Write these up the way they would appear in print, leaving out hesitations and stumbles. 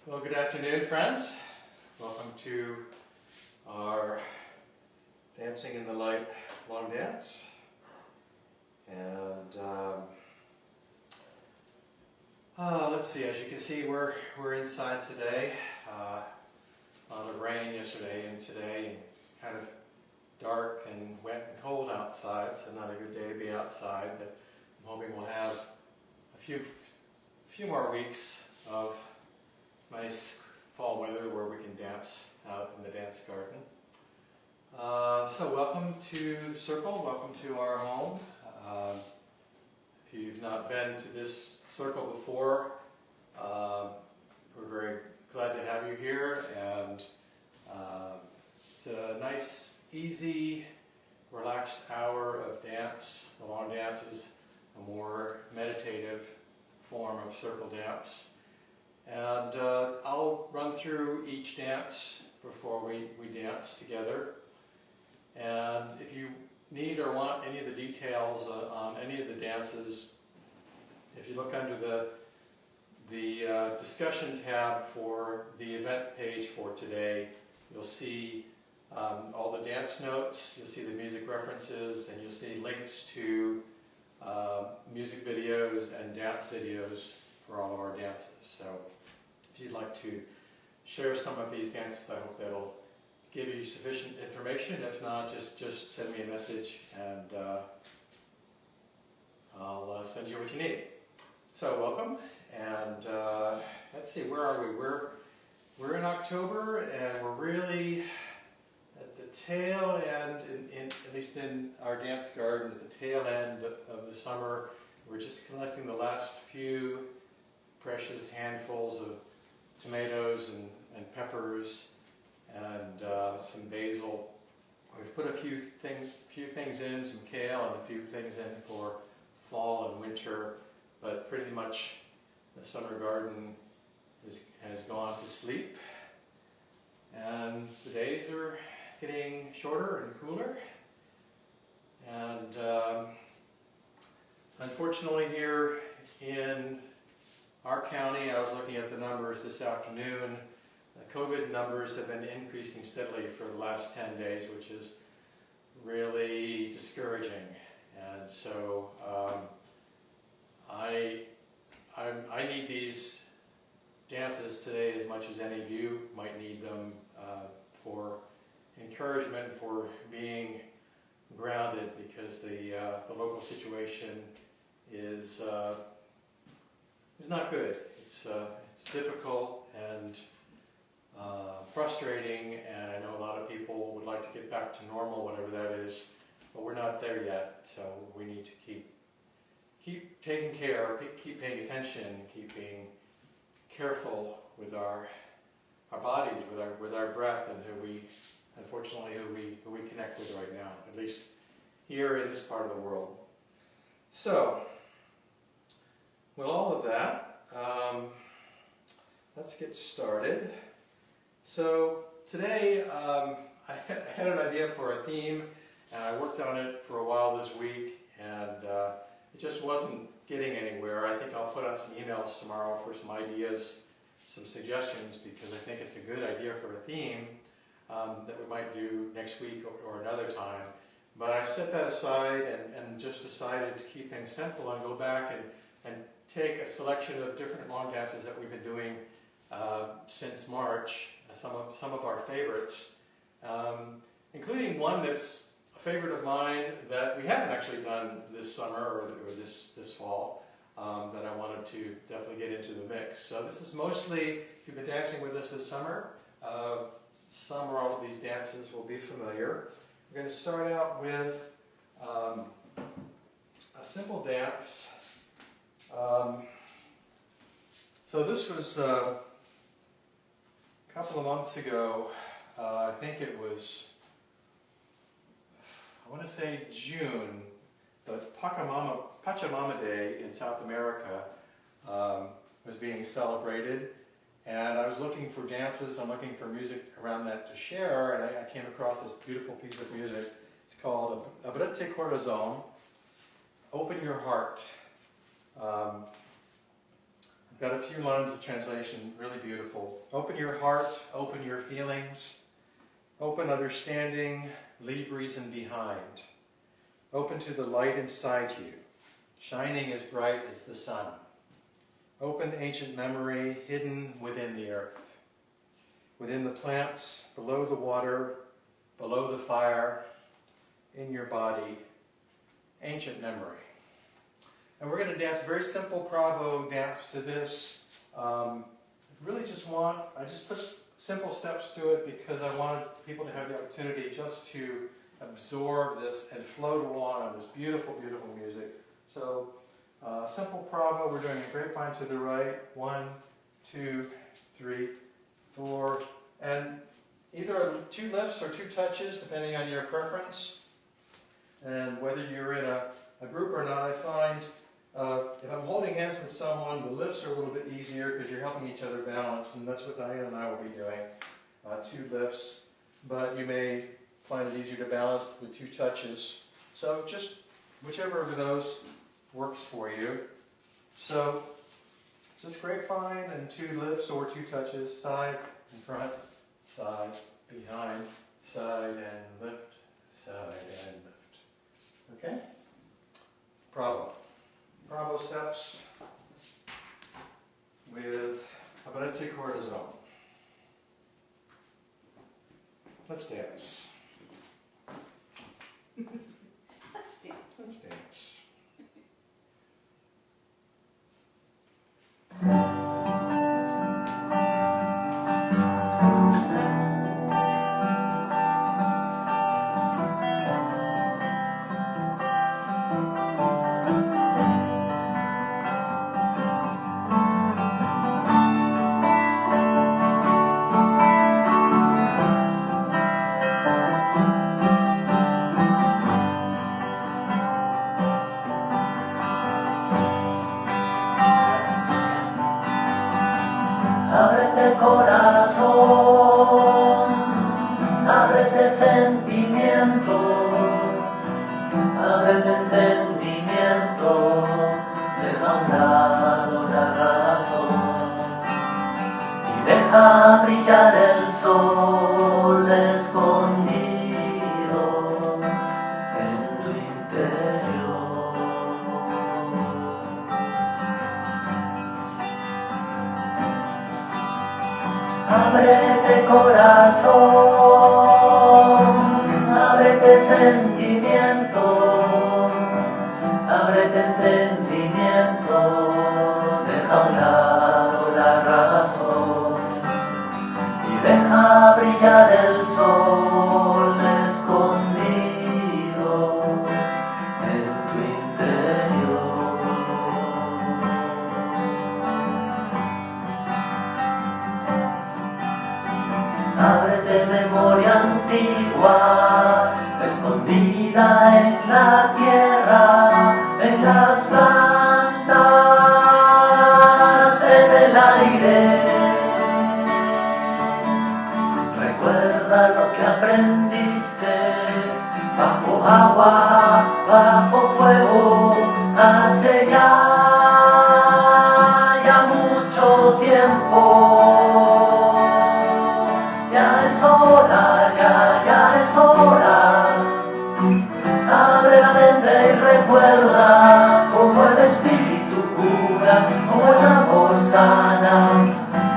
Well, good afternoon, friends. Welcome to our Dancing in the Light long dance. And let's see, as you can see, we're inside today. A lot of rain yesterday and today, and it's kind of dark and wet and cold outside, so not a good day to be outside, but I'm hoping we'll have a few more weeks of nice fall weather where we can dance out in the dance garden. So welcome to the circle, welcome to our home. If you've not been to this circle before, we're very glad to have you here, and it's a nice, easy, relaxed hour of dance. The long dance is a more meditative form of circle dance. And I'll run through each dance before we dance together. And if you need or want any of the details on any of the dances, if you look under the discussion tab for the event page for today, you'll see all the dance notes, you'll see the music references, and you'll see links to music videos and dance videos for all of our dances. So if you'd like to share some of these dances, I hope that'll give you sufficient information. If not, just send me a message and I'll send you what you need. So welcome, and let's see, where are we? We're in October, and we're really at the tail end, at least in our dance garden, at the tail end of the summer. We're just collecting the last few precious handfuls of tomatoes and peppers and some basil. We've put a few things in, some kale and a few things in for fall and winter, but pretty much the summer garden has gone to sleep, and the days are getting shorter and cooler. And unfortunately here in our county, I was looking at the numbers this afternoon. The COVID numbers have been increasing steadily for the last 10 days, which is really discouraging. And so I need these dances today as much as any of you might need them for encouragement, for being grounded, because the local situation is not good. It's difficult and frustrating, and I know a lot of people would like to get back to normal, whatever that is, but we're not there yet. So we need to keep taking care, keep paying attention, keep being careful with our bodies, with our breath, and who we connect with right now, at least here in this part of the world. So with all of that, let's get started. So today I had an idea for a theme, and I worked on it for a while this week, and it just wasn't getting anywhere. I think I'll put out some emails tomorrow for some ideas, some suggestions, because I think it's a good idea for a theme that we might do next week or another time. But I set that aside and just decided to keep things simple and go back and take a selection of different long dances that we've been doing since March, some of our favorites, including one that's a favorite of mine that we haven't actually done this summer or this fall, that I wanted to definitely get into the mix. So this is mostly, if you've been dancing with us this summer, some or all of these dances will be familiar. We're going to start out with a simple dance. So this was a couple of months ago. I think it was, I want to say June, but Pachamama Day in South America was being celebrated, and I was looking for dances, I'm looking for music around that to share, and I came across this beautiful piece of music. It's called Abrete Corazon, Open Your Heart. got a few lines of translation, really beautiful. Open your heart, open your feelings, open understanding, leave reason behind. Open to the light inside you, shining as bright as the sun. Open ancient memory hidden within the earth, within the plants, below the water, below the fire, in your body, ancient memory. And we're going to dance a very simple Pravo dance to this. I just put simple steps to it because I wanted people to have the opportunity just to absorb this and float along on this beautiful, beautiful music. So, simple Pravo, we're doing a grapevine to the right. 1, 2, 3, 4. And either 2 lifts or 2 touches, depending on your preference. And whether you're in a group or not, I find if I'm holding hands with someone, the lifts are a little bit easier because you're helping each other balance, and that's what Diane and I will be doing, 2 lifts. But you may find it easier to balance with 2 touches. So just whichever of those works for you. So it's just grapevine and 2 lifts or 2 touches, side and front, side, behind, side and lift, side and lift. Okay? Bravo. Bravo steps with Abrete Corazon. Let's dance. Let's dance. Let's dance. Ábrete corazón, ábrete sentimiento, ábrete entendimiento, deja a un lado la razón y deja brillar el sol escondido en tu interior. Ábrete corazón, ábrete sentimiento, ábrete entendimiento, deja a un lado la razón y deja brillar el sol escondido en tu interior. Ábrete memoria antigua, escondida en la tierra, en las plantas, en el aire. Recuerda lo que aprendiste, bajo agua, bajo fuego, hace ya mucho tiempo. Ya es hora, abre la mente y recuerda cómo el espíritu cura, cómo el amor sana,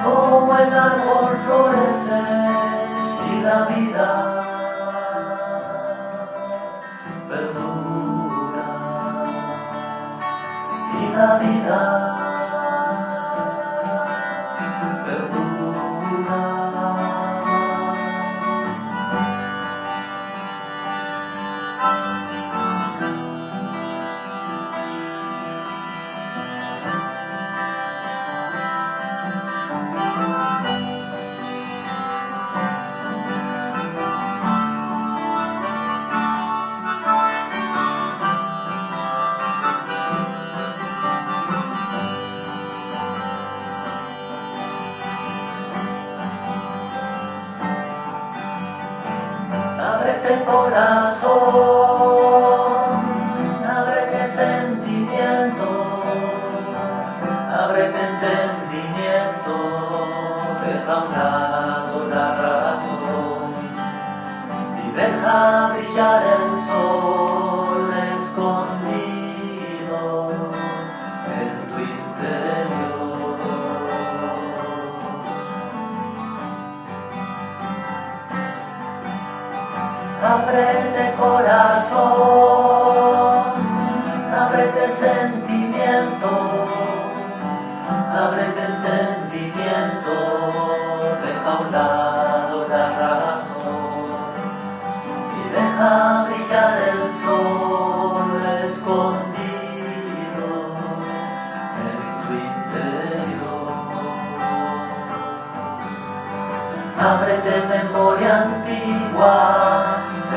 cómo el árbol florece y la vida perdura, y la vida ábrete corazón, ábrete sentimiento, ábrete entendimiento. ábrete sentimiento, ábrete entendimiento, deja a un lado la razón y deja brillar el sol escondido en tu interior. Ábrete memoria antigua,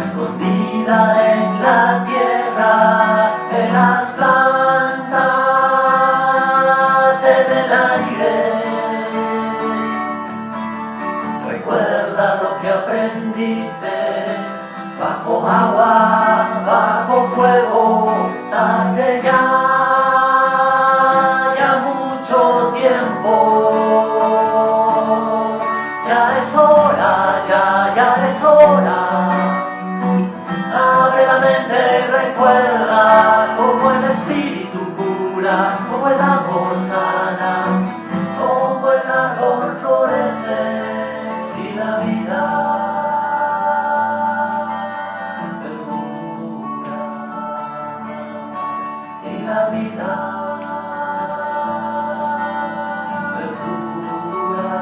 escondida en la tierra, en las plantas, en el aire. Recuerda lo que aprendiste, bajo agua, bajo fuego, hace ya mucho tiempo. Ya es hora, ya es hora. Abre la mente y recuerda cómo el espíritu cura, cómo el amor sana, cómo el árbol florece y la vida perdura. Y la vida perdura.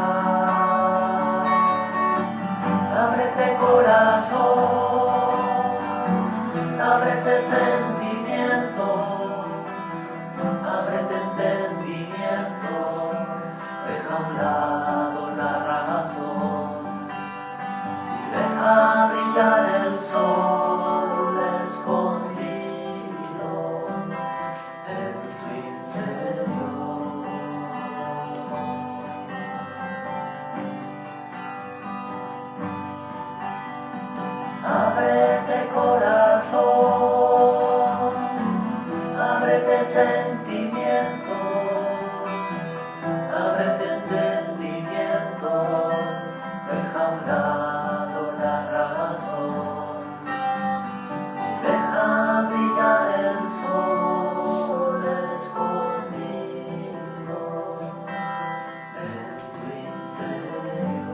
Ábrete corazón, ábrete sentimiento, ábrete entendimiento, deja a un lado la razón y deja brillar el sol escondido en tu interior. Ábrete corazón, ábrete sentimiento, ábrete entendimiento, deja a un lado la razón y deja brillar el sol escondido en tu interior.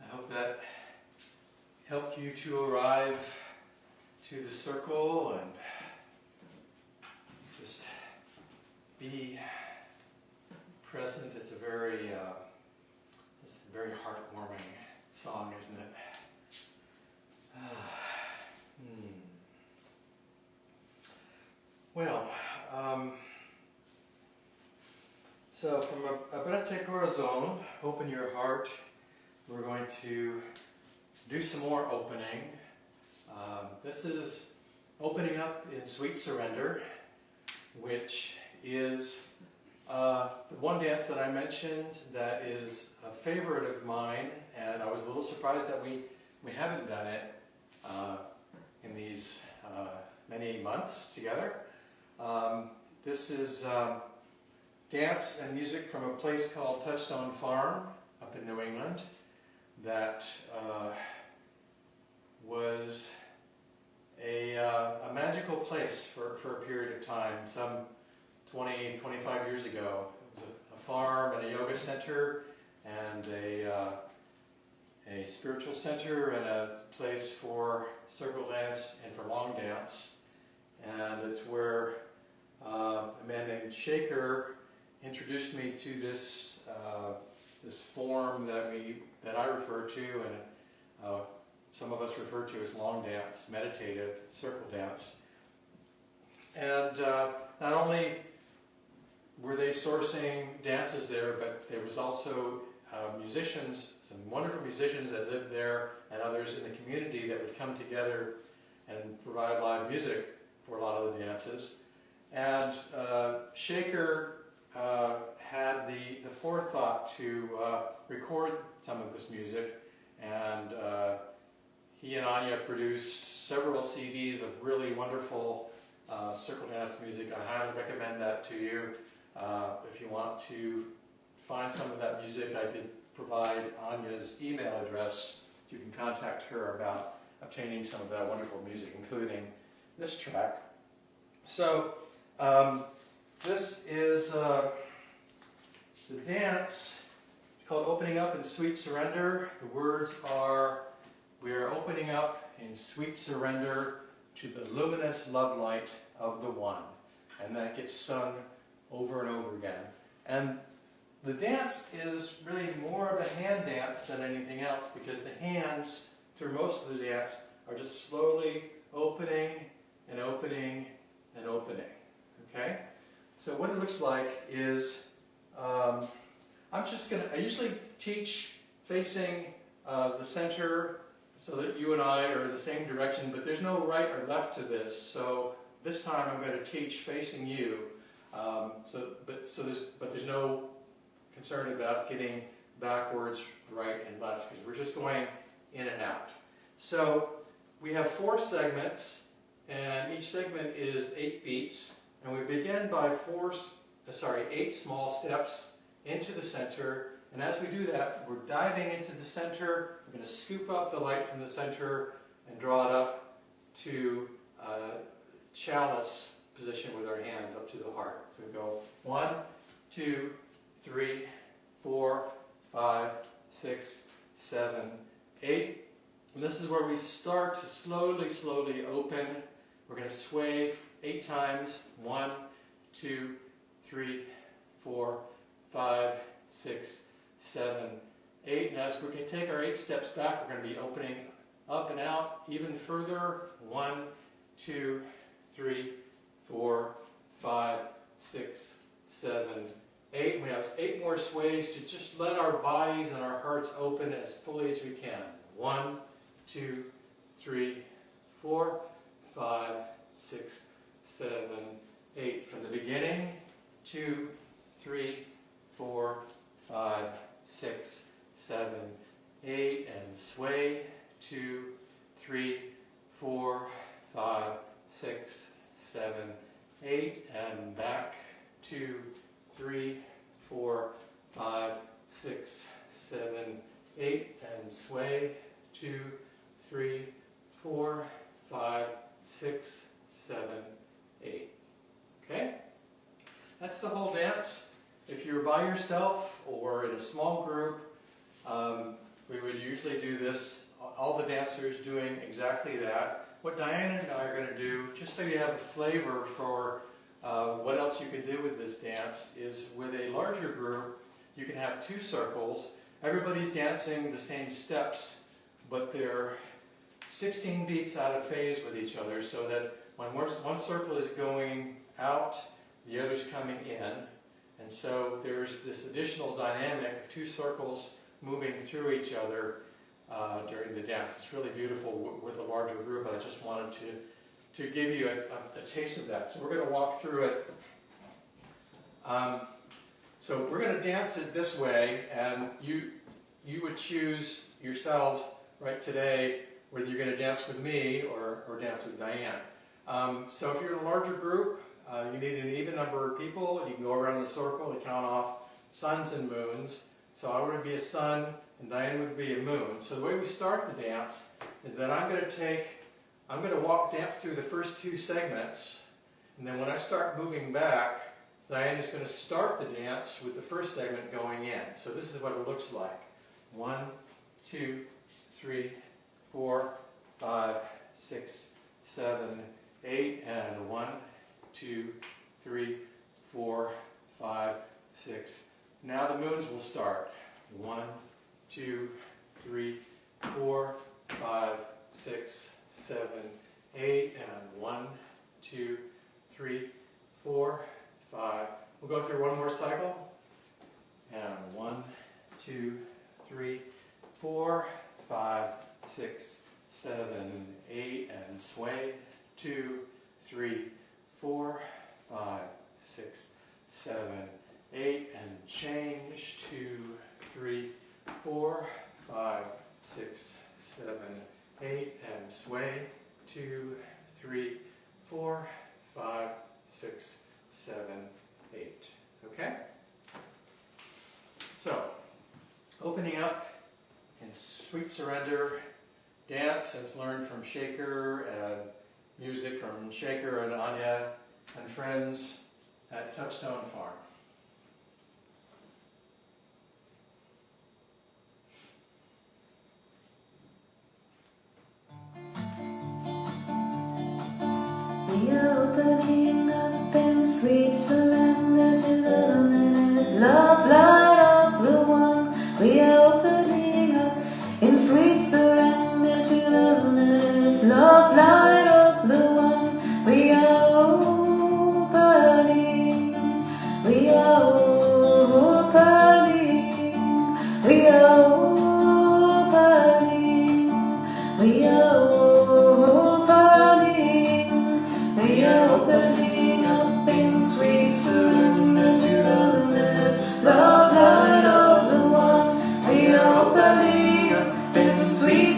I hope that helped you to arrive to the circle and just be present. It's a very heartwarming song, isn't it? Well, so from Abrete Corazon, open your heart. We're going to do some more opening. This is opening up in Sweet Surrender, which is the one dance that I mentioned that is a favorite of mine, and I was a little surprised that we haven't done it in these many months together. This is dance and music from a place called Touchstone Farm up in New England that was a magical place for a period of time, some 20, 25 years ago. It was a farm and a yoga center and a spiritual center and a place for circle dance and for long dance. And it's where a man named Shaker introduced me to this this form that I refer to and some of us refer to as long dance, meditative circle dance. And not only were they sourcing dances there, but there was also musicians, some wonderful musicians that lived there, and others in the community that would come together and provide live music for a lot of the dances. And Shaker had the forethought to record some of this music, and he and Anya produced several CDs of really wonderful circle dance music. I highly recommend that to you. If you want to find some of that music, I did provide Anya's email address. You can contact her about obtaining some of that wonderful music, including this track. So, this is the dance. It's called Opening Up in Sweet Surrender. The words are, we are opening up in sweet surrender to the luminous love light of the One. And that gets sung over and over again. And the dance is really more of a hand dance than anything else, because the hands, through most of the dance, are just slowly opening and opening and opening. Okay? So what it looks like is, I usually teach facing the center so that you and I are in the same direction, but there's no right or left to this. So this time I'm going to teach facing you. But there's no concern about getting backwards, right, and left, because we're just going in and out. So we have 4 segments, and each segment is 8 beats, and we begin by 8 small steps into the center. And as we do that, we're diving into the center. We're going to scoop up the light from the center and draw it up to chalice position with our hands up to the heart. So we go 1, 2, 3, 4, 5, 6, 7, 8. And this is where we start to slowly, slowly open. We're going to sway 8 times. 1, 2, 3, 4, 5, 6, 7, 8. And as we can take our 8 steps back, we're going to be opening up and out even further. 1, 2, 3, 4, 5, 6, 7, 8. And we have 8 more sways to just let our bodies and our hearts open as fully as we can. 1, 2, 3, 4, 5, 6, 7, 8. From the beginning, 2, 3, 4, 5, 6, 7, 8, and sway. 2, 3, 4, 5, 6, 7, 8, and back. 2, 3, 4, 5, 6, 7, 8, and sway. 2, 3, 4, 5, 6, 7, 8. Okay? That's the whole dance. If you're by yourself or in a small group, we would usually do this, all the dancers doing exactly that. What Diana and I are going to do, just so you have a flavor for what else you can do with this dance, is with a larger group, you can have 2 circles. Everybody's dancing the same steps, but they're 16 beats out of phase with each other, so that when one circle is going out, the other's coming in. And so there's this additional dynamic of 2 circles moving through each other during the dance. It's really beautiful with a larger group, and I just wanted to give you a taste of that. So we're going to walk through it. So we're going to dance it this way, and you would choose yourselves right today whether you're going to dance with me or dance with Diane. So if you're in a larger group, you need an even number of people. You can go around the circle and count off suns and moons. So I would be a sun and Diane would be a moon. So the way we start the dance is that I'm going to dance through the first 2 segments, and then when I start moving back, Diane is going to start the dance with the first segment going in. So this is what it looks like. 1, 2, 3, 4, 5, 6, 7, 8, and 1, 2, 3, 4, 5, 6. Now the moons will start. 1, 2, 3, 4, 5, 6, 7, 8, and 1, 2, 3, 4, 5. We'll go through one more cycle. And 1, 2, 3, 4, 5, 6, 7, 8, and sway. 2, 3, 4, 5, 6, 7, 8, and change. 2, 3, 4, 5, 6, 7, 8, and sway. 2, 3, 4, 5, 6, 7, 8. Okay? So, opening up in sweet surrender, dance as learned from Shaker and music from Shaker and Anya and friends at Touchstone Farm. We are opening up in sweet surrender to the luminous love light of the one. We are opening up in sweet surrender to the luminous love light of the one. We are opening. We are opening. We are opening. We are opening. We are opening up in sweet surrender to the luminous love light of the one. We are opening up in sweet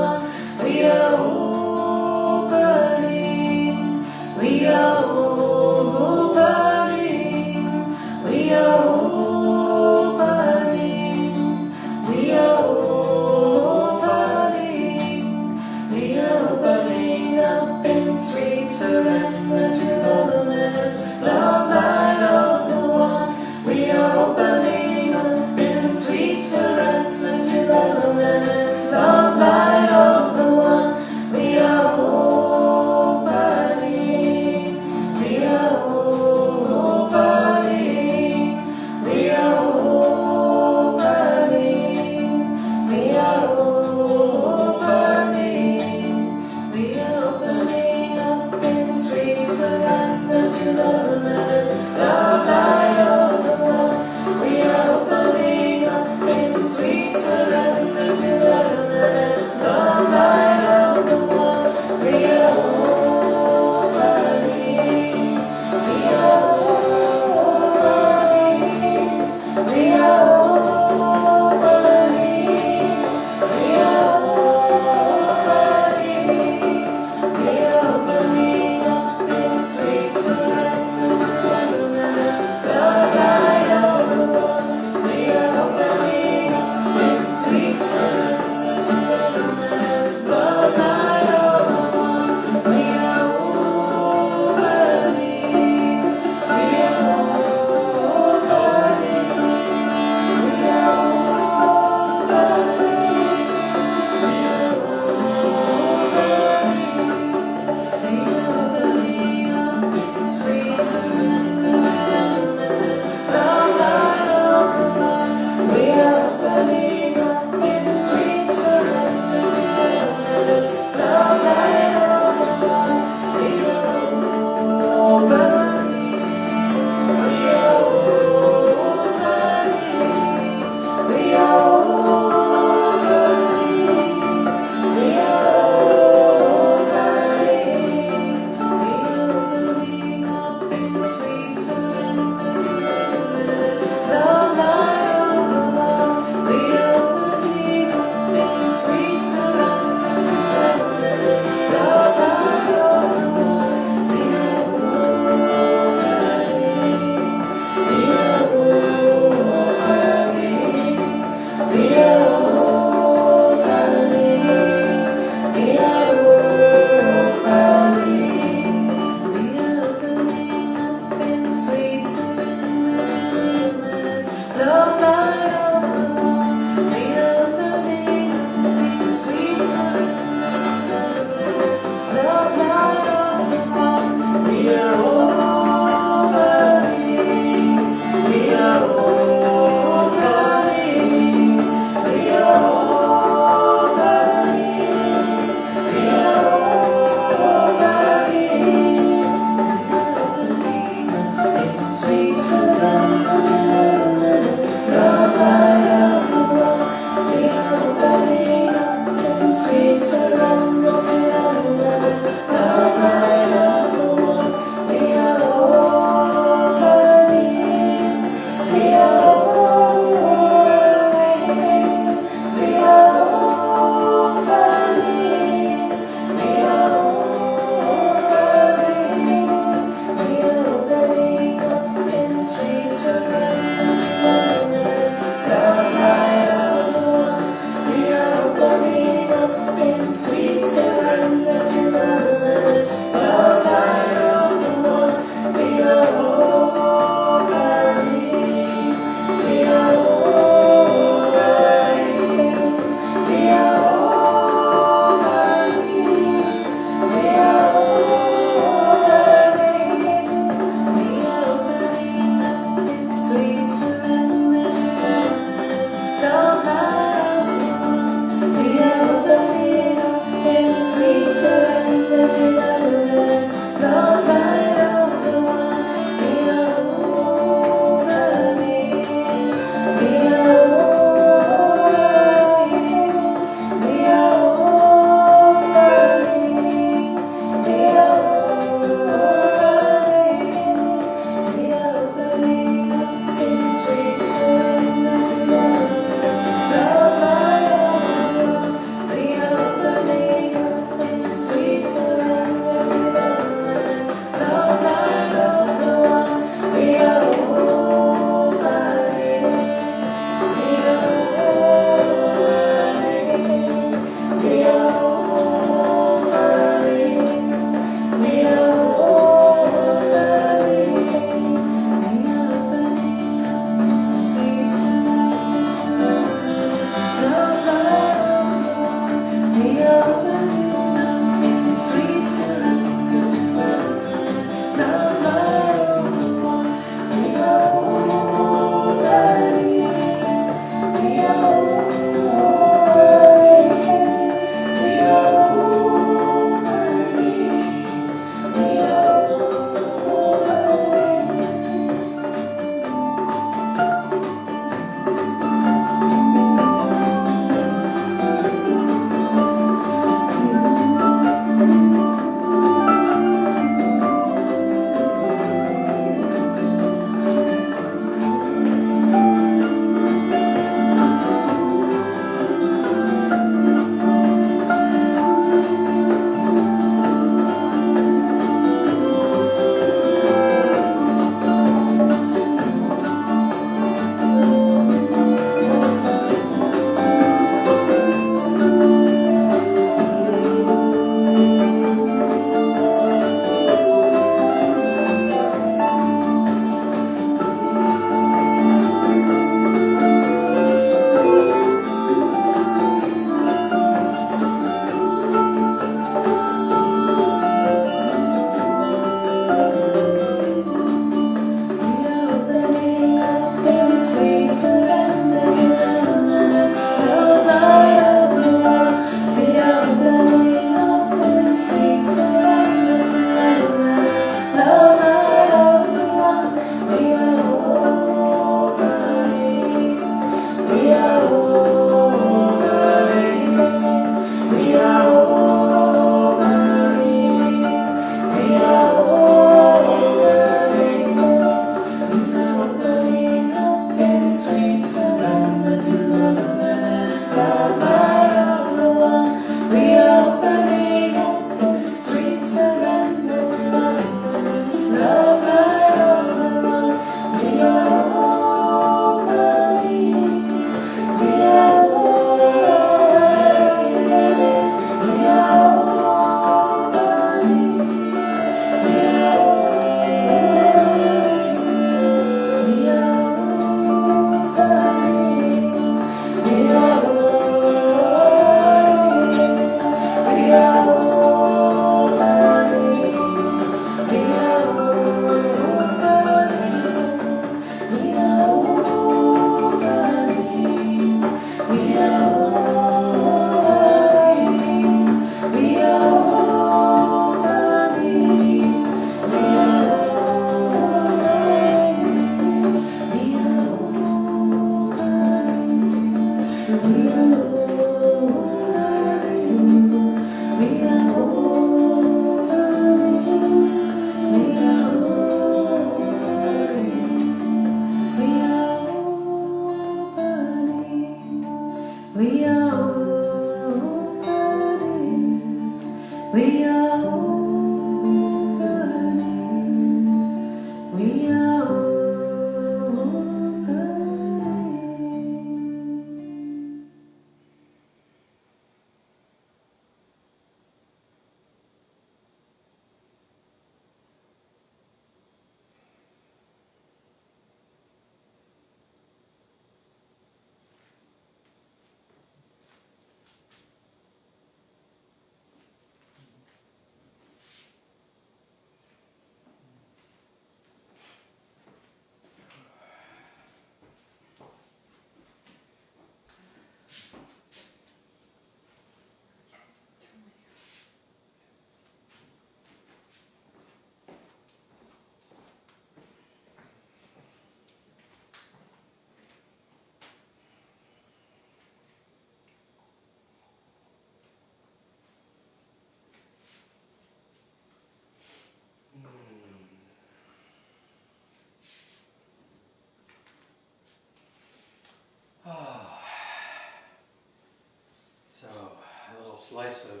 slice of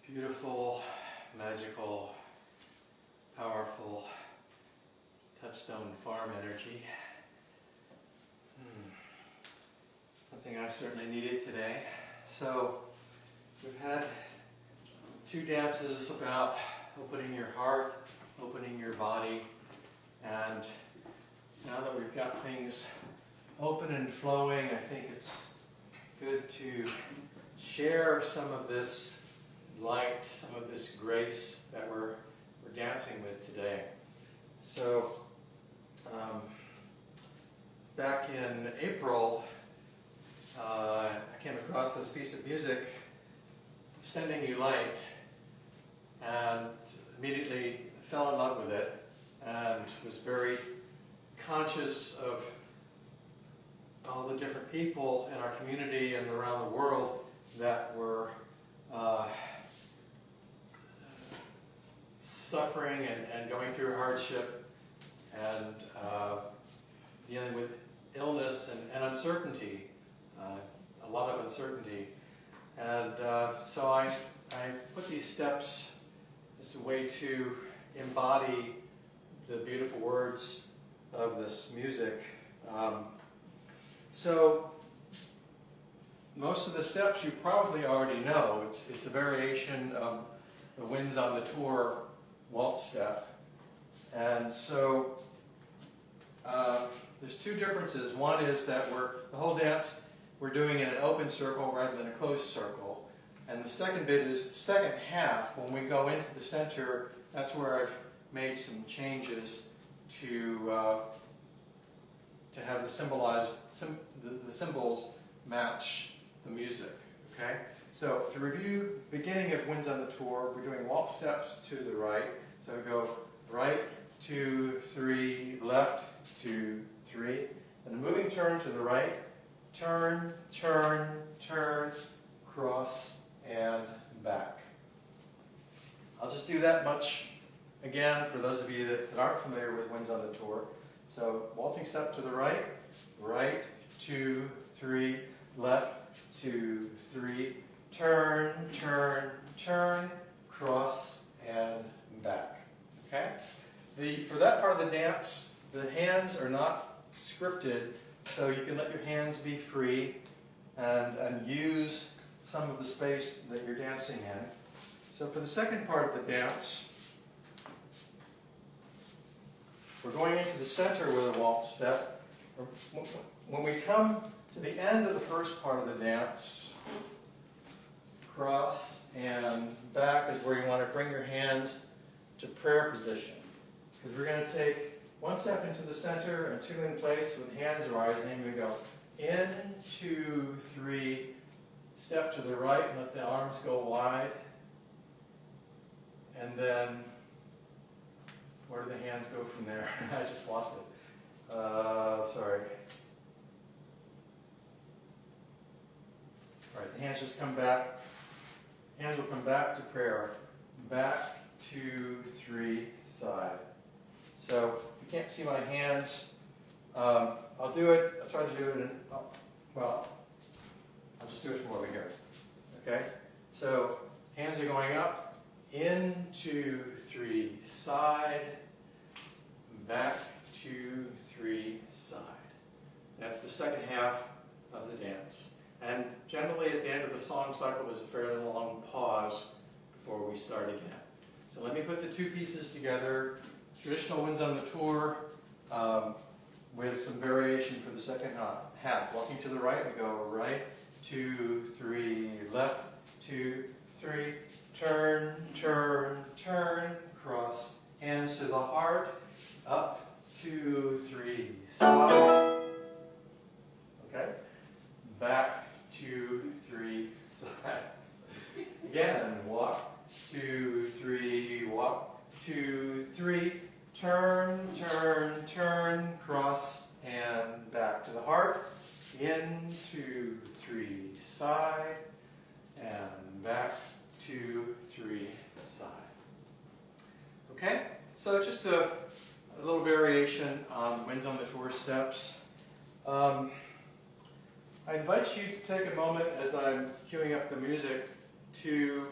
beautiful, magical, powerful touchstone farm energy. Something I certainly needed today. So we've had 2 dances about opening your heart, opening your body, and now that we've got things open and flowing, I think it's good to share some of this light, some of this grace that we're dancing with today. So, back in April, I came across this piece of music, Sending You Light, and immediately fell in love with it and was very conscious of all the different people in our community and around the world that were suffering and going through hardship and dealing with illness and uncertainty, a lot of uncertainty. And so I put these steps as a way to embody the beautiful words of this music. So most of the steps you probably already know. It's a variation of the Winds on the Tour waltz step. And so there's 2 differences. One is that the whole dance we're doing in an open circle rather than a closed circle. And the second bit is the second half. When we go into the center, that's where I've made some changes to have the symbols match the music. Okay? So to review, beginning of Winds on the Tour, we're doing waltz steps to the right. So we go right, 2, 3, left, 2, 3. And a moving turn to the right, turn, turn, turn, cross, and back. I'll just do that much again for those of you that aren't familiar with Winds on the Tour. So waltzing step to the right, right, 2, 3, left, 2, 3, turn, turn, turn, cross, and back. Okay? For that part of the dance, the hands are not scripted, so you can let your hands be free and use some of the space that you're dancing in. So for the second part of the dance, we're going into the center with a waltz step. When we come to the end of the first part of the dance, cross and back is where you want to bring your hands to prayer position. Because we're going to take 1 step into the center and 2 in place with hands rising. We go in, 2, 3, step to the right and let the arms go wide. And then, where do the hands go from there? I just lost it. Sorry. All right, the hands just come back. Hands will come back to prayer. Back, 2, 3, side. So, if you can't see my hands, I'll do it. I'll try to do it I'll just do it from over here. Okay? So, hands are going up. In, 2, 3, side. Back, 2, 3, side. That's the second half of the dance. And generally at the end of the song cycle, there's a fairly long pause before we start again. So let me put the 2 pieces together. Traditional Winds on the Tour with some variation for the second half. Walking to the right, we go right, 2, 3, left, 2, 3, turn, turn, turn, cross, hands to the heart, up, 2, 3, side. Okay? Back, 2, 3, side. Again, walk, 2, 3, walk, 2, 3, turn, turn, turn, cross, and back to the heart. In, 2, 3, side, and back, 2, 3, side. Okay? So just a little variation on Winds on the Tour steps. I invite you to take a moment as I'm queuing up the music to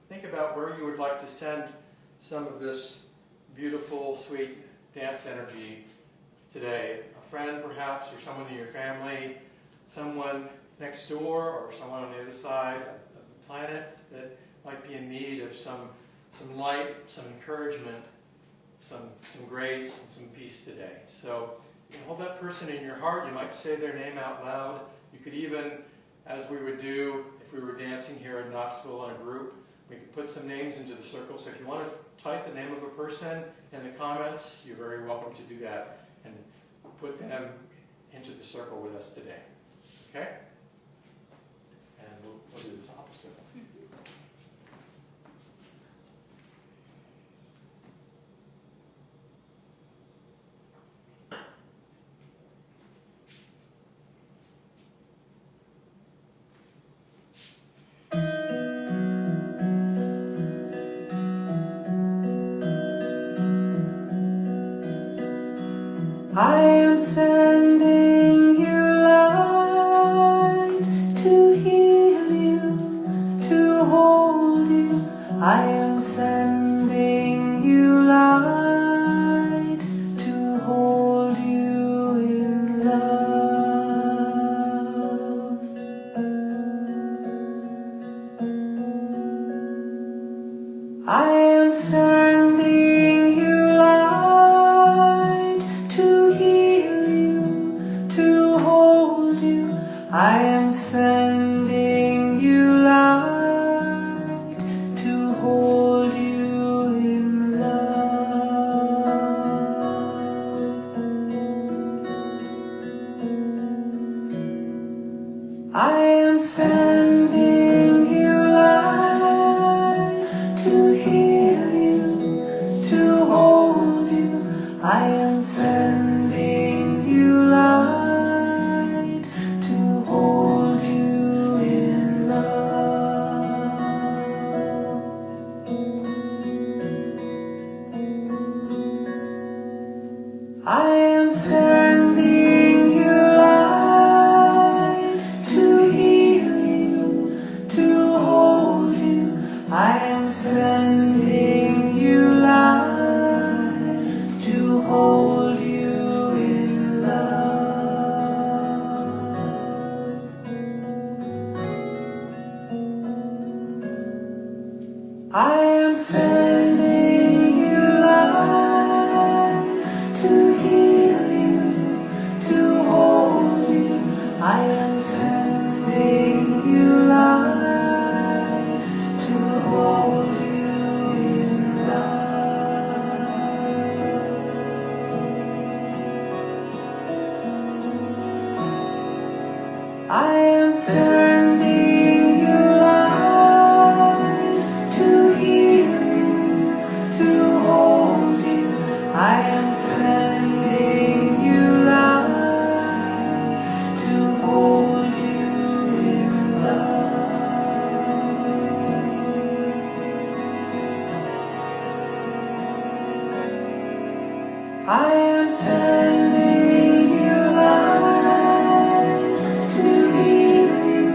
think about where you would like to send some of this beautiful, sweet dance energy today. A friend perhaps, or someone in your family, someone next door, or someone on the other side of the planet that might be in need of some light, some encouragement, some grace, and some peace today. So you can hold that person in your heart. You might say their name out loud. You could even, as we would do if we were dancing here in Knoxville in a group, we could put some names into the circle. So if you want to type the name of a person in the comments, you're very welcome to do that and put them into the circle with us today. Okay? And we'll do this opposite. I am sending you light to heal you, to hold you. I am sending you light to hold you in love. I am sending you light to heal you, to hold you. I am sending you light to hold you in love. I am sending you light to heal you, to hold you. I am sending you light to hold you in love. I am sending you light to heal you, to hold you. I am sending you light to hold you in love. I am sending you light to heal you, to hold you. I am sending you light to hold you in love. I am sending you light to heal you, to hold you. I am sending you light to hold you in love. I am sending you light to heal you,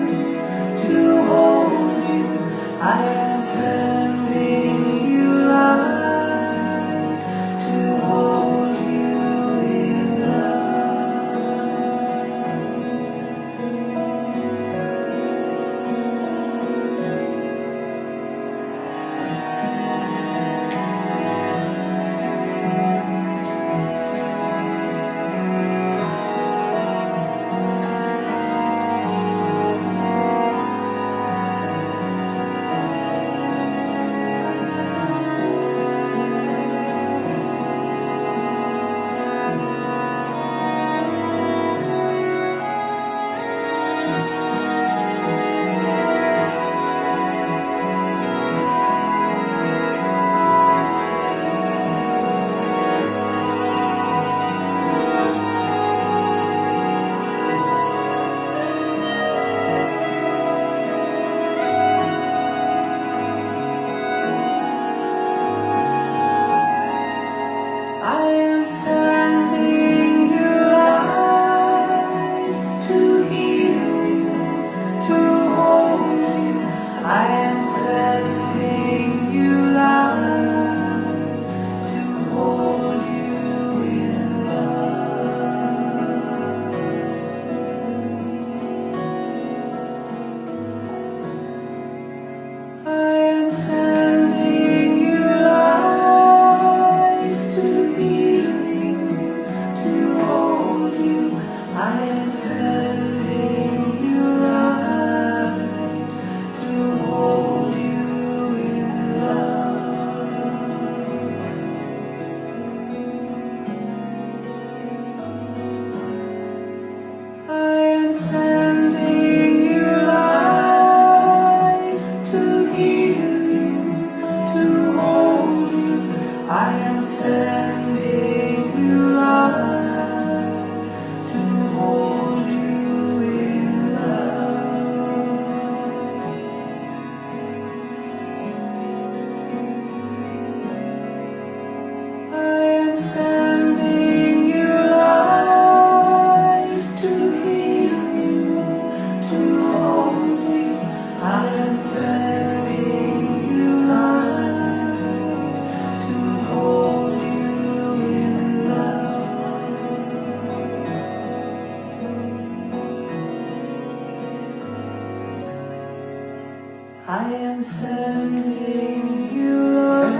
I am sending you, Lord,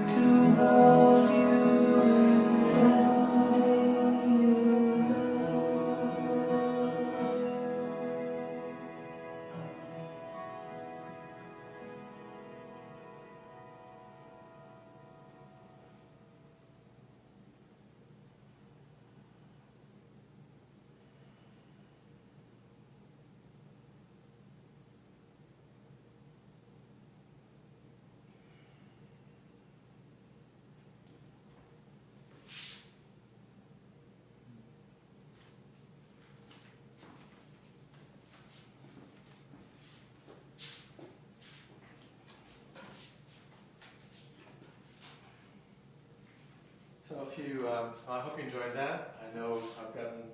to hold you and send you So I hope you enjoyed that. I know I've gotten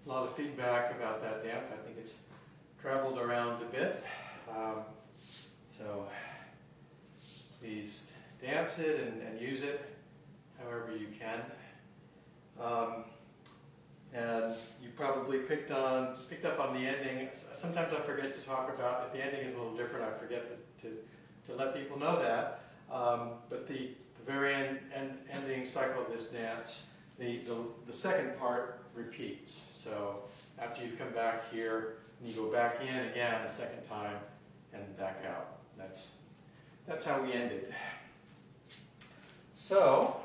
a lot of feedback about that dance. I think it's traveled around a bit. So please dance it and use it however you can. And you probably picked up on the ending. Sometimes I forget to talk about, if the ending is a little different, I forget to let people know that. But the very ending cycle of this dance, the second part repeats. So after you come back here, and you go back in again a second time and back out. That's how we ended. So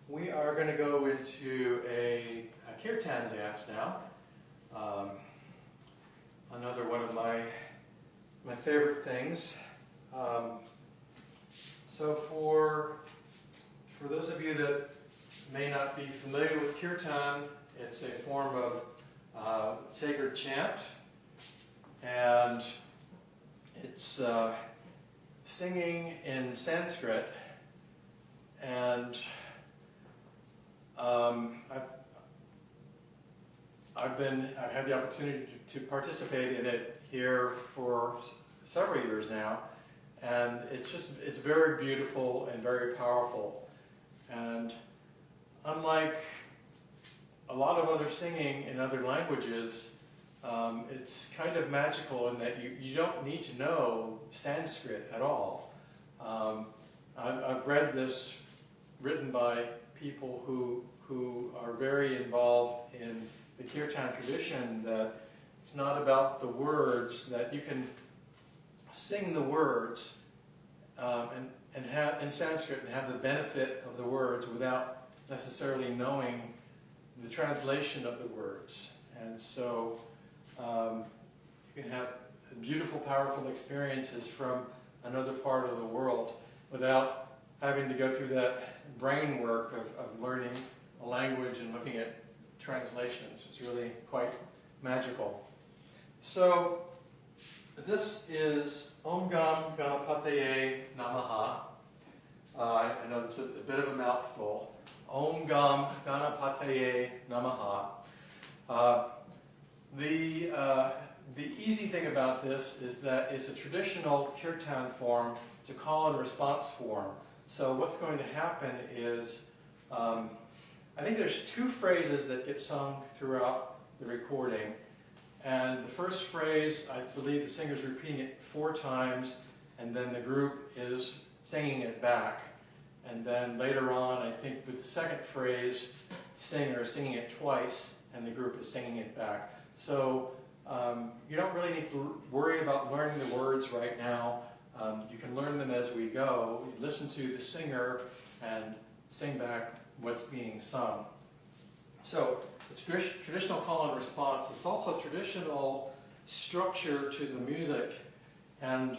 we are going to go into a kirtan dance now. Another one of my favorite things. So for those of you that may not be familiar with kirtan, it's a form of sacred chant, and it's singing in Sanskrit. And I've had the opportunity to participate in it here for several years now, and it's very beautiful and very powerful. And unlike a lot of other singing in other languages, it's kind of magical in that you don't need to know Sanskrit at all. I've read this written by people who are very involved in the kirtan tradition, that it's not about the words, that you can sing the words and have in Sanskrit and have the benefit of the words without necessarily knowing the translation of the words. And so you can have beautiful, powerful experiences from another part of the world without having to go through that brain work of learning a language and looking at translations. It's really quite magical. So this is Om Ganapataye Namaha. I know it's a bit of a mouthful. Om Ganapataye Namaha. The easy thing about this is that it's a traditional kirtan form. It's a call and response form. So what's going to happen is, I think there's two phrases that get sung throughout the recording. And the first phrase, I believe the singer's repeating it 4 times, and then the group is singing it back. And then later on, I think with the second phrase, the singer is singing it twice, and the group is singing it back. So you don't really need to worry about learning the words right now. You can learn them as we go. You listen to the singer and sing back what's being sung. So it's traditional call and response. It's also traditional structure to the music, and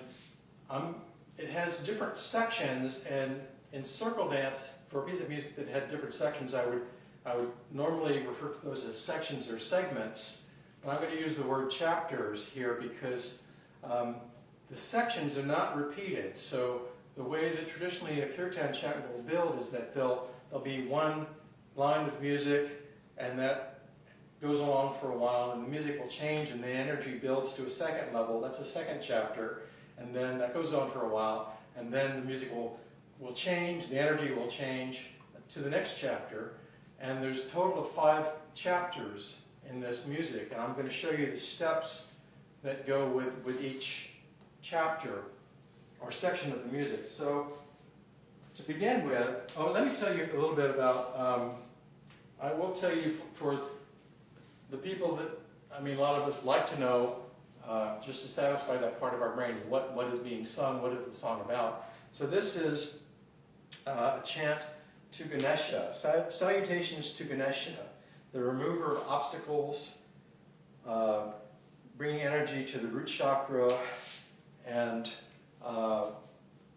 it has different sections. And in circle dance, for a piece of music that had different sections, I would normally refer to those as sections or segments. But I'm going to use the word chapters here because the sections are not repeated. So the way that traditionally a kirtan chant will build is that there'll be one line of music, and that goes along for a while, and the music will change, and the energy builds to a second level. That's the second chapter, and then that goes on for a while, and then the music will change, the energy will change to the next chapter, and there's a total of 5 chapters in this music, and I'm going to show you the steps that go with each chapter or section of the music. So to begin with, let me tell you a little bit about, I will tell you for the people that, a lot of us like to know, just to satisfy that part of our brain, what is being sung, what is the song about. So this is a chant to Ganesha, salutations to Ganesha, the remover of obstacles, bringing energy to the root chakra, and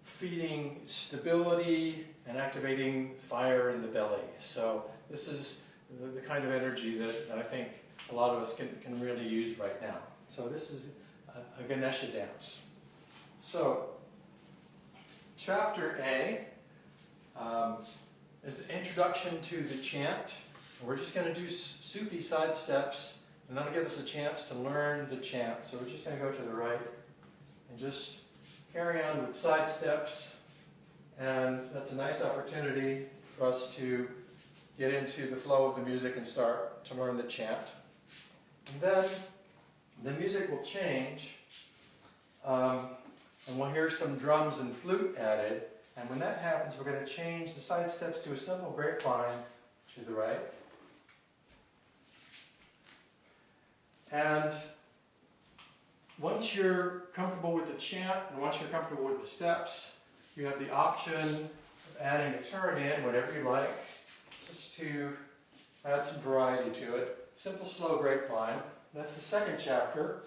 feeding stability and activating fire in the belly. So this is the kind of energy that I think a lot of us can really use right now. So this is a Ganesha dance. So chapter A is the introduction to the chant. We're just going to do Sufi side steps, and that'll give us a chance to learn the chant. So we're just going to go to the right and just carry on with side steps, and that's a nice opportunity for us to get into the flow of the music and start to learn the chant. And then the music will change, and we'll hear some drums and flute added, and when that happens we're going to change the side steps to a simple grapevine to the right. And once you're comfortable with the chant, and once you're comfortable with the steps, you have the option of adding a turn in, whatever you like, just to add some variety to it. Simple, slow grapevine. That's the second chapter.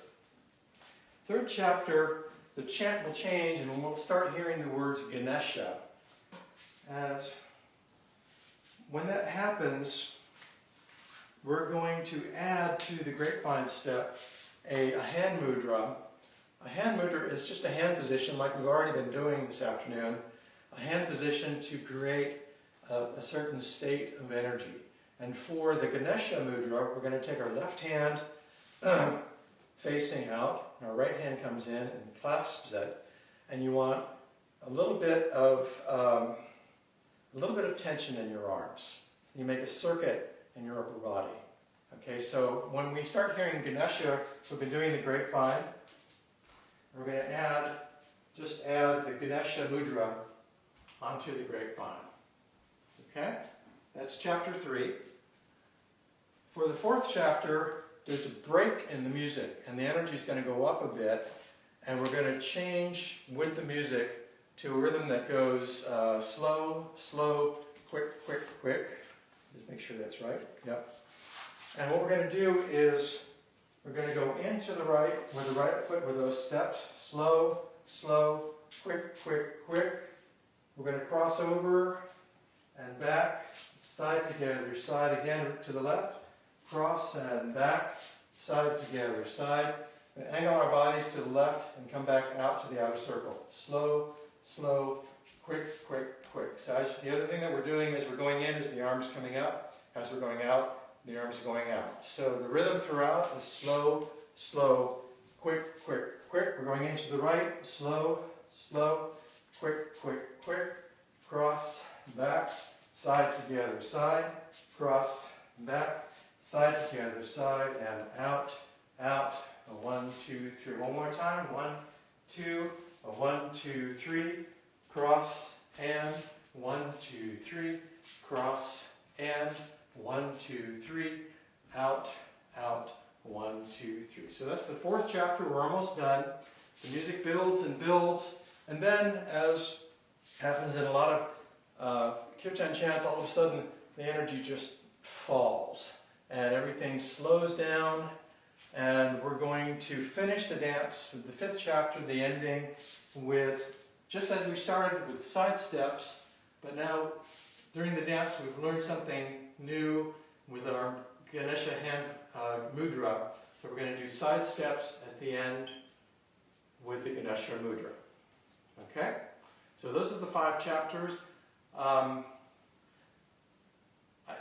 Third chapter, the chant will change, and we'll start hearing the words Ganesha. And when that happens, we're going to add to the grapevine step a hand mudra. A hand mudra is just a hand position like we've already been doing this afternoon. A hand position to create a certain state of energy. And for the Ganesha mudra, we're going to take our left hand facing out, and our right hand comes in and clasps it. And you want a little bit of tension in your arms. You make a circuit in your upper body. Okay, so when we start hearing Ganesha, we've been doing the grapevine. We're going to add the Ganesha mudra onto the grapevine. Okay, that's chapter 3. For the fourth chapter, there's a break in the music, and the energy is going to go up a bit, and we're going to change with the music to a rhythm that goes slow, slow, quick, quick, quick. Just make sure that's right. Yep. And what we're going to do is we're going to go into the right with the right foot with those steps. Slow, slow, quick, quick, quick. We're going to cross over and back, side together, side again to the left. Cross and back, side together, side. And angle our bodies to the left and come back out to the outer circle. Slow, slow, quick, quick, quick. So the other thing that we're doing as we're going in is the arms coming up. As we're going out, the arms going out. So the rhythm throughout is slow, slow, quick, quick, quick. We're going into the right. Slow, slow, quick, quick, quick. Cross, back, side together, side. Cross, back, side together, side, and out, out. 1, 2, 3. One more time. 1, 2, 1, 2, 3. Cross, and 1, 2, 3. Cross, and 1, 2, 3. Out, out. 1, 2, 3. So that's the fourth chapter. We're almost done. The music builds and builds, and then, as happens in a lot of kirtan chants, all of a sudden the energy just falls, and everything slows down. And we're going to finish the dance with the fifth chapter, the ending, with just as we started with side steps, but now during the dance we've learned something new with our Ganesha hand mudra. So we're going to do side steps at the end with the Ganesha mudra. Okay? So those are the 5 chapters.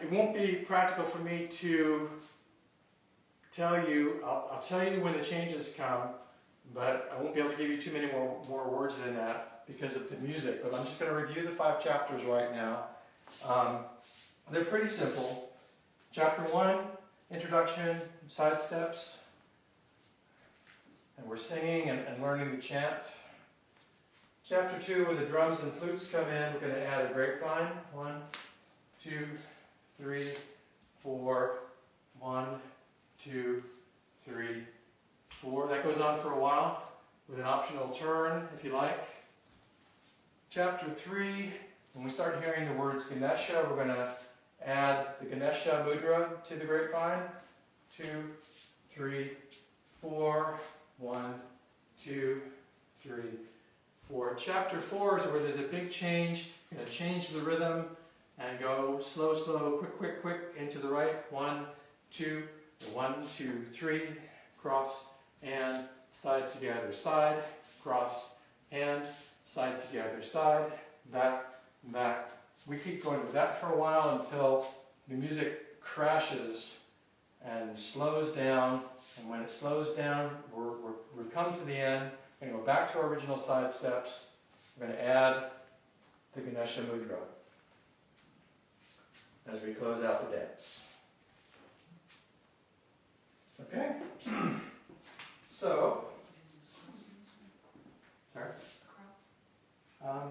It won't be practical for me to tell you, I'll tell you when the changes come, but I won't be able to give you too many more words than that because of the music. But I'm just going to review the 5 chapters right now. They're pretty simple. Chapter 1 introduction, side steps, and we're singing and learning to chant. Chapter 2, where the drums and flutes come in, we're going to add a grapevine. 1, 2, 3, 4. 1, 2, 3, 4. That goes on for a while with an optional turn if you like. Chapter 3, when we start hearing the words Ganesha, we're going to add the Ganesha mudra to the grapevine. 2, 3, 4. 1, 2, 3, 4. Chapter 4 is where there's a big change. We're going to change the rhythm and go slow, slow, quick, quick, quick into the right. 1, 2, 1, 2, 3, cross and side together, side, cross and side together, side, back, back. We keep going with that for a while until the music crashes and slows down. And when it slows down, we've come to the end. We're going to go back to our original side steps. We're going to add the Ganesha mudra as we close out the dance. Okay? So, sorry? I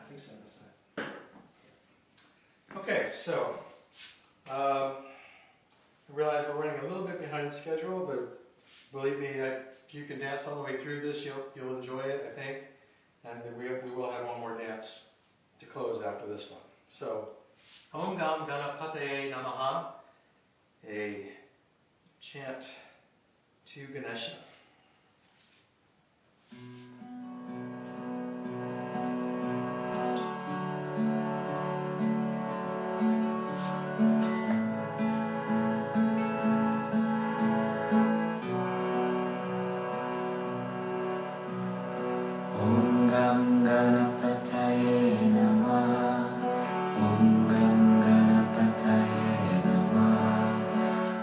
think so this time. Okay, so, I realize we're running a little bit behind schedule, but believe me, if you can dance all the way through this, you'll enjoy it, I think. And then we will have one more dance to close after this one. So, Om Ganapataye Namaha, a chant to Ganesha. Om Gam Ganapataye Namaha. Om Gam Ganapataye Namaha.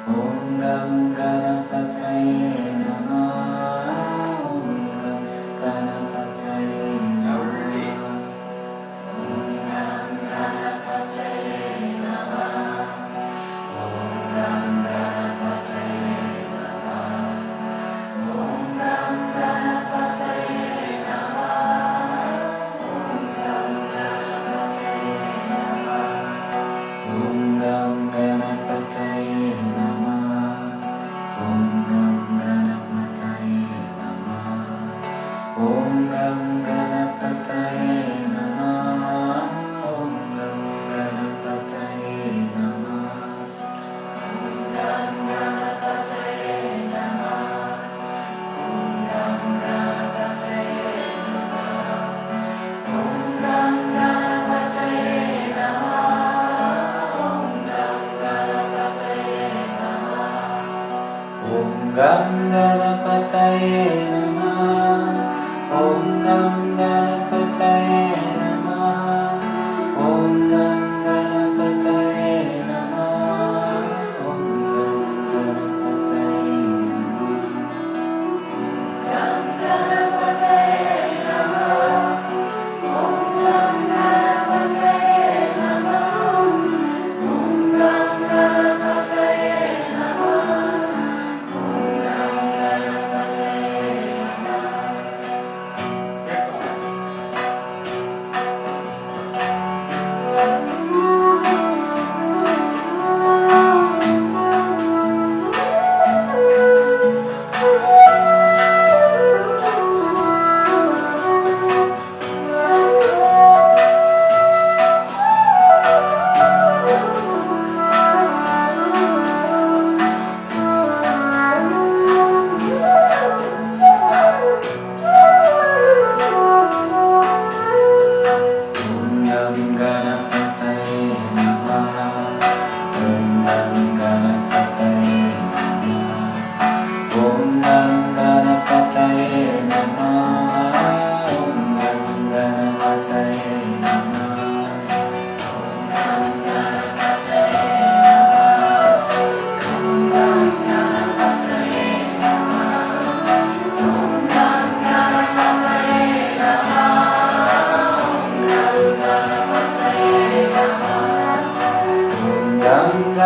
Om Gam Ganapataye Namaha. Om Gam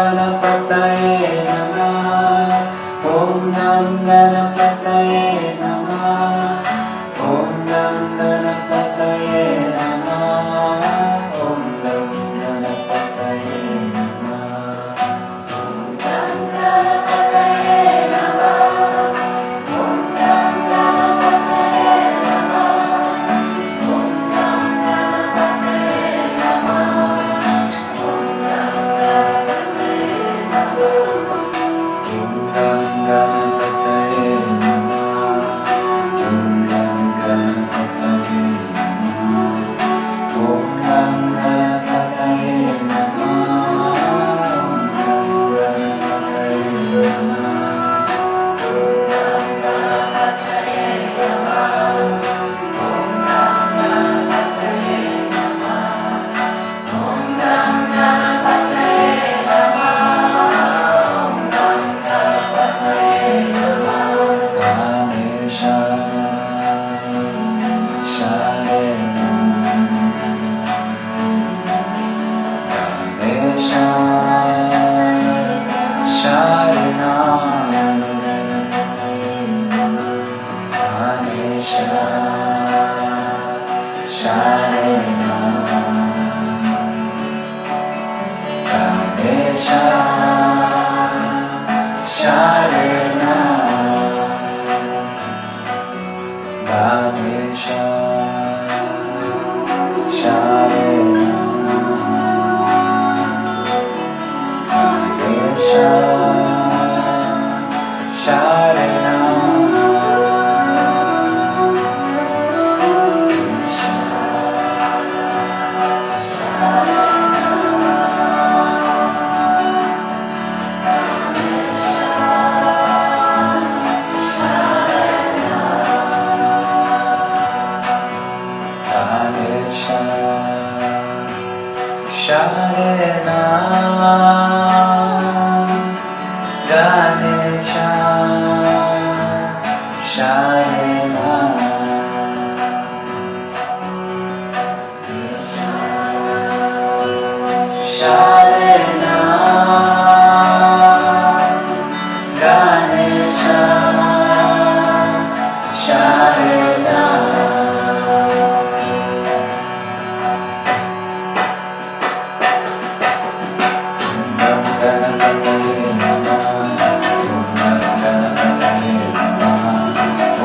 Ganapataye Namaha. Om Nam Ganapataye Namaha. Om Nam Ganapataye Namaha. Om Nam Ganapataye Namaha. Om Nam Ganapataye Namaha. Om Nam Ganapataye Namaha. Om Nam Ganapataye Namaha. Om Nam Ganapataye Namaha. Om Nam Ganapataye Namaha.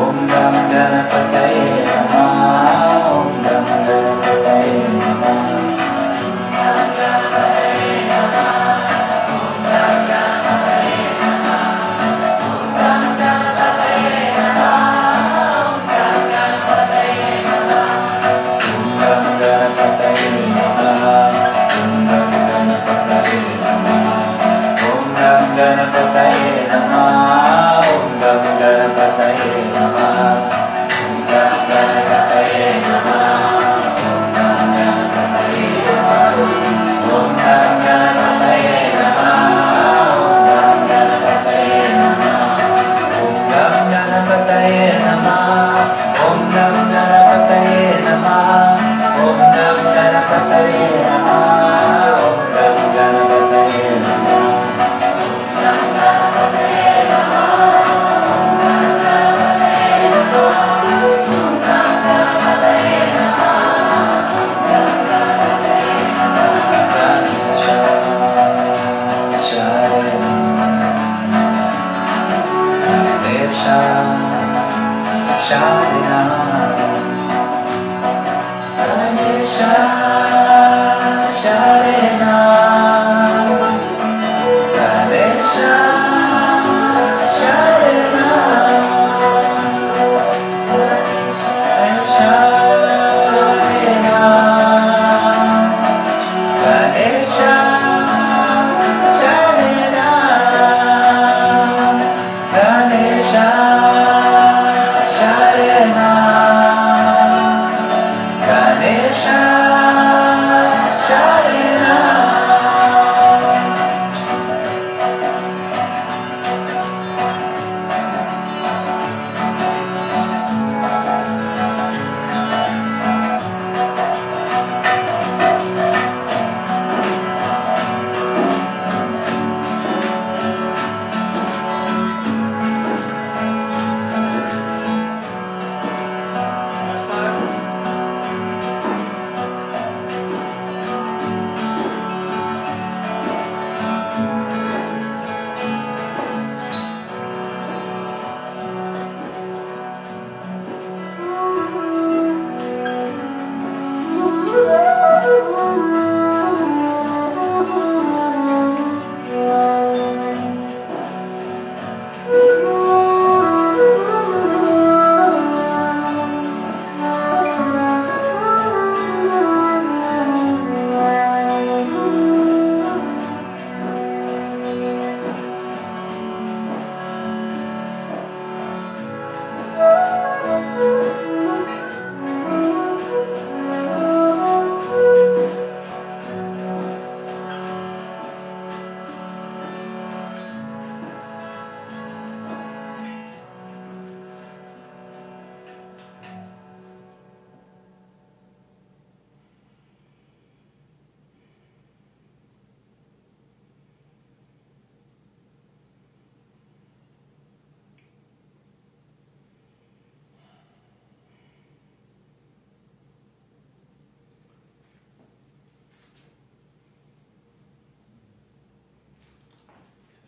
Om Nam Ganapataye Namaha. Om Nam Ganapataye Namaha.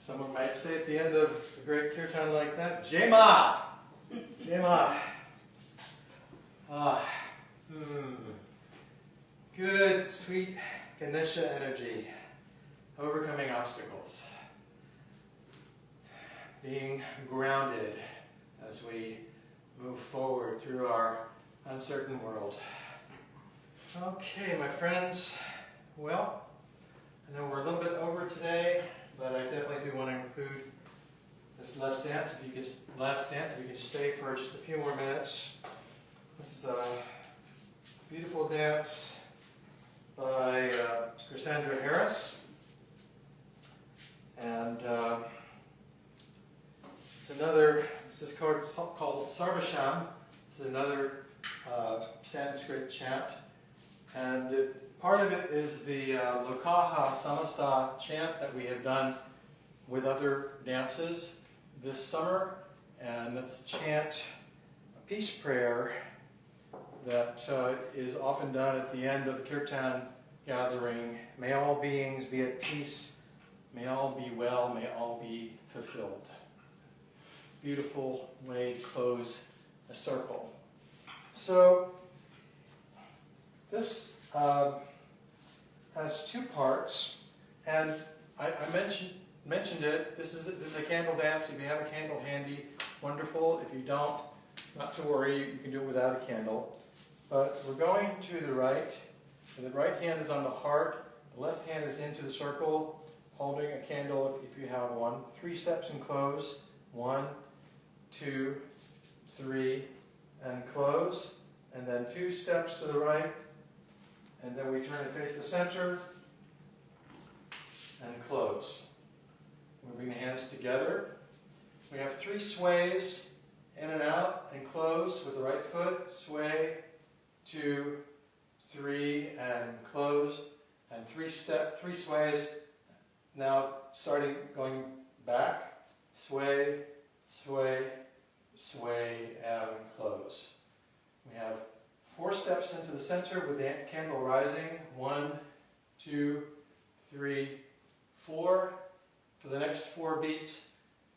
Someone might say at the end of a great kirtan like that, Jema! Jema! Ah, Good, sweet Ganesha energy. Overcoming obstacles. Being grounded as we move forward through our uncertain world. Okay, my friends. Well, I know we're a little bit over today, but I definitely do want to include this last dance. If you could just stay for just a few more minutes. This is a beautiful dance by Cassandra Harris, and this is called Sarvesham. It's another Sanskrit chant, and part of it is the Lokaha Samasta chant that we have done with other dances this summer, and that's a chant, a peace prayer that is often done at the end of the kirtan gathering. May all beings be at peace, may all be well, may all be fulfilled. Beautiful way to close a circle. So this has two parts, and I mentioned it. This is a candle dance. If you have a candle handy, wonderful. If you don't, not to worry. You can do it without a candle. But we're going to the right. So the right hand is on the heart. The left hand is into the circle, holding a candle if you have one. 3 steps and close. 1, 2, 3, and close. And then 2 steps to the right. And then we turn and face the center and close. Moving the hands together. We have 3 sways, in and out and close with the right foot. Sway, 2, 3, and close. And 3 sways. Now going back. Sway, sway, sway, and close. We have 4 steps into the center with the candle rising. 1, 2, 3, 4. For the next 4 beats,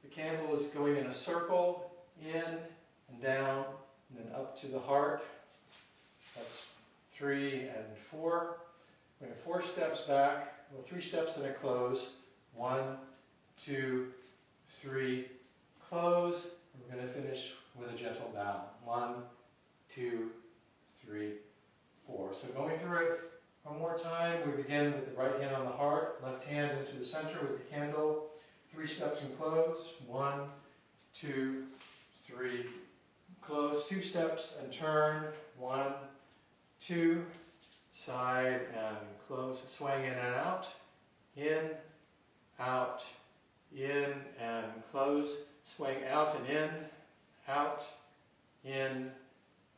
the candle is going in a circle, in and down, and then up to the heart. That's 3 and 4. We have 4 steps back, 3 steps and a close. 1, 2, 3, close. We're going to finish with a gentle bow. 1, 2, 3, 4. So going through it one more time, we begin with the right hand on the heart, left hand into the center with the candle. 3 steps and close. 1, 2, 3, close. 2 steps and turn. 1, 2, side and close. Swaying in and out. In, out, in and close. Swaying out and in, out, in,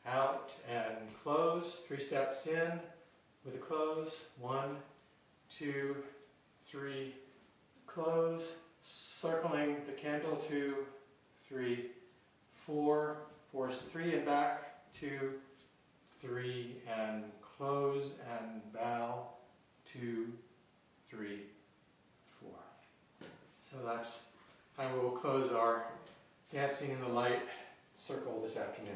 out and close. 3 steps in with a close. 1, 2, 3, close. Circling the candle. 2, 3, 4. 4 is 3 and back. 2, 3 and close and bow. 2, 3, 4. So that's how we will close our Dancing in the Light circle this afternoon.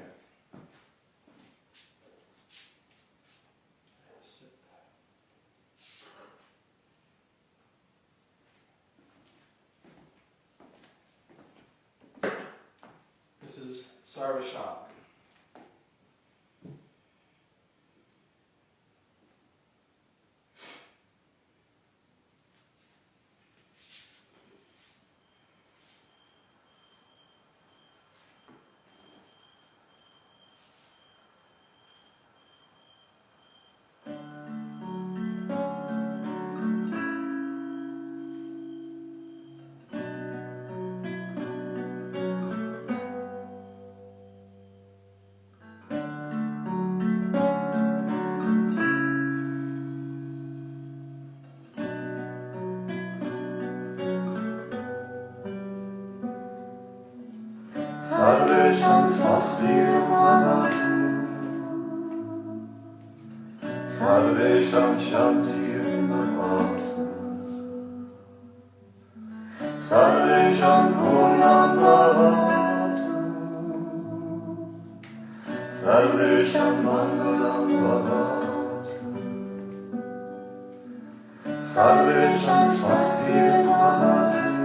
This is Sarvesham. Sarvesham swastir bhavatu. Sarvesham shantir bhavatu. Sarvesham Purnam Bhavatu, Sarvesham Mangalam Bhavatu, Sarvesham Swastir Bhavatu,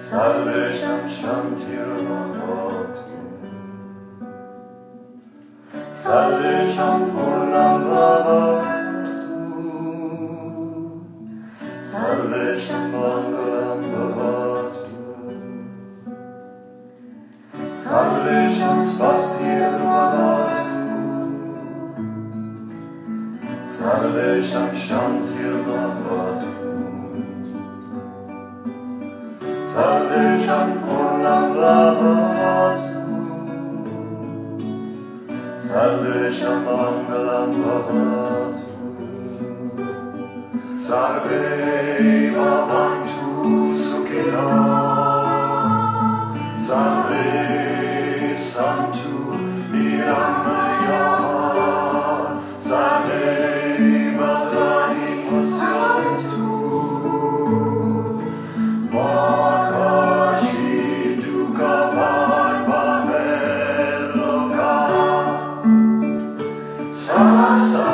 Sarvesham Shantir Bhavatu, Sarvesham Purnam Bhavatu, Sarvesham Mangalam Bhavatu, Sarvesham Swastir Bhavatu, Sarvesham Shantir Bhavatu, Sarvesham Purnam Bhavatu, Sarvesham Mangalam Bhavatu, Sarve Bhavantu Sukhino, Sarve Santu Niramaya, Sarve Bhadrani Pasyantu, Makashi Dukavar Bhaveloka, Samasta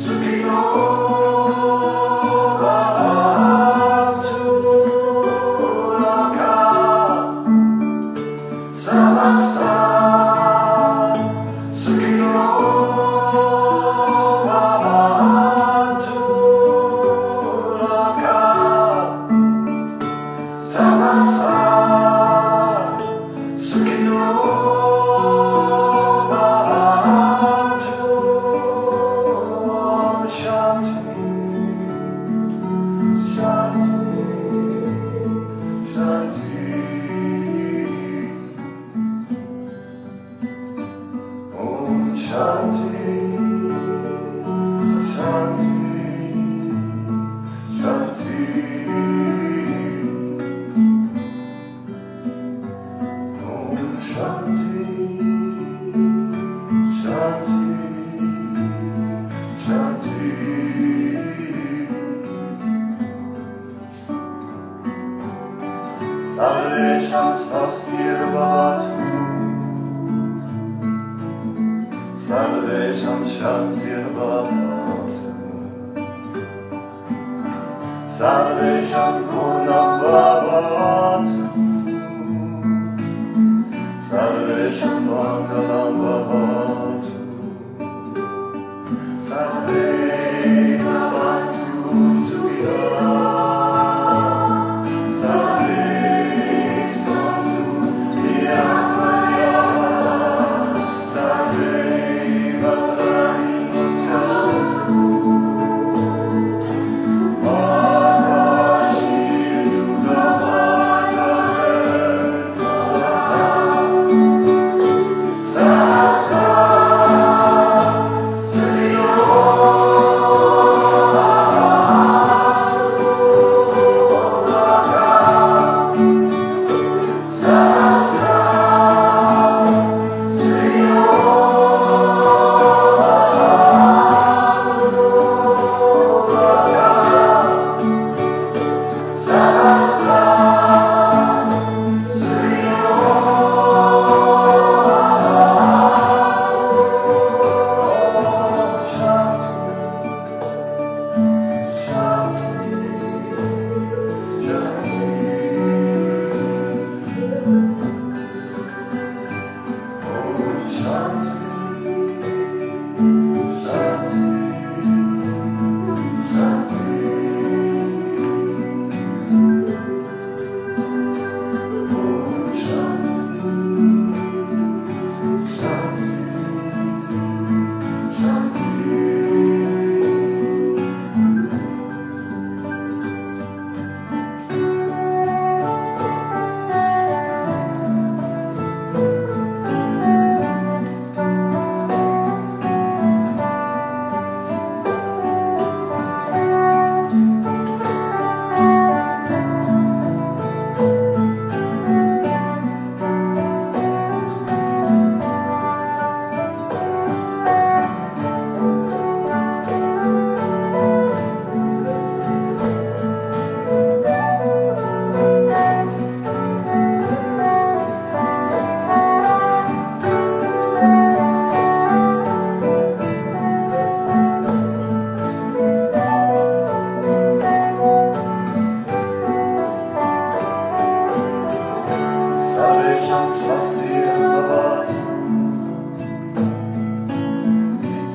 Sukhino Bhavantu Loka, Samasta Sukhino Bhavantu Loka, Samasta Sukhino Bhavantu. Om Shanti, Shanti, Shanti. Om Shanti, Shanti, Shanti. Om Shanti, Shanti, Shanti. Sarvesham Swastir Bhavatu, Sarvesham Shantir Bhavatu, Sarvesham Purnam Bhavatu, Sarvesham Mangalam Bhavatu, Sarve Bhavantu Sukhino, Sarve Santu Niramaya, Sarve Bhadrani Pasyantu, Makashi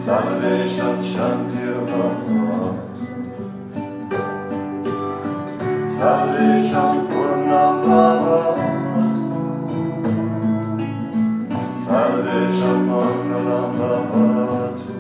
Sarvesham Shantirabhavatu Sarvesham Purnamabhavatu Sarvesham Mangalam Bhavatu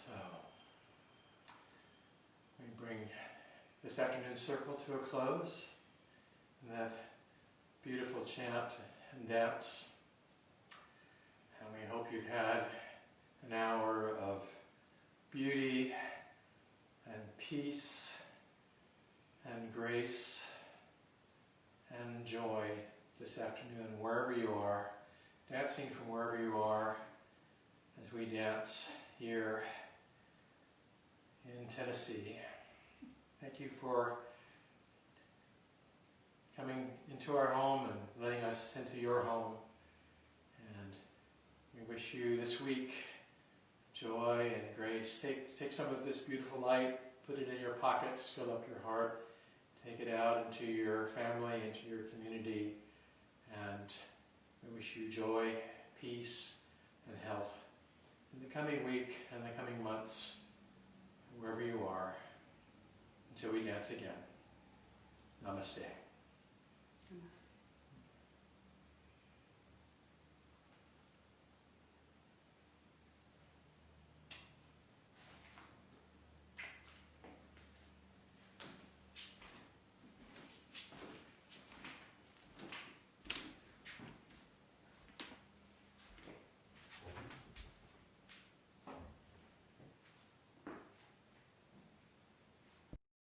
So, we bring this afternoon's circle to a close. And that beautiful chant and dance. And we hope you've had an hour of beauty and peace and grace and joy this afternoon, wherever you are, dancing from wherever you are as we dance here in Tennessee. Thank you for coming into our home and letting us into your home. And we wish you this week joy and grace. Take some of this beautiful light, put it in your pockets, fill up your heart, take it out into your family, into your community, and we wish you joy, peace, and health in the coming week and the coming months, wherever you are, until we dance again. Namaste.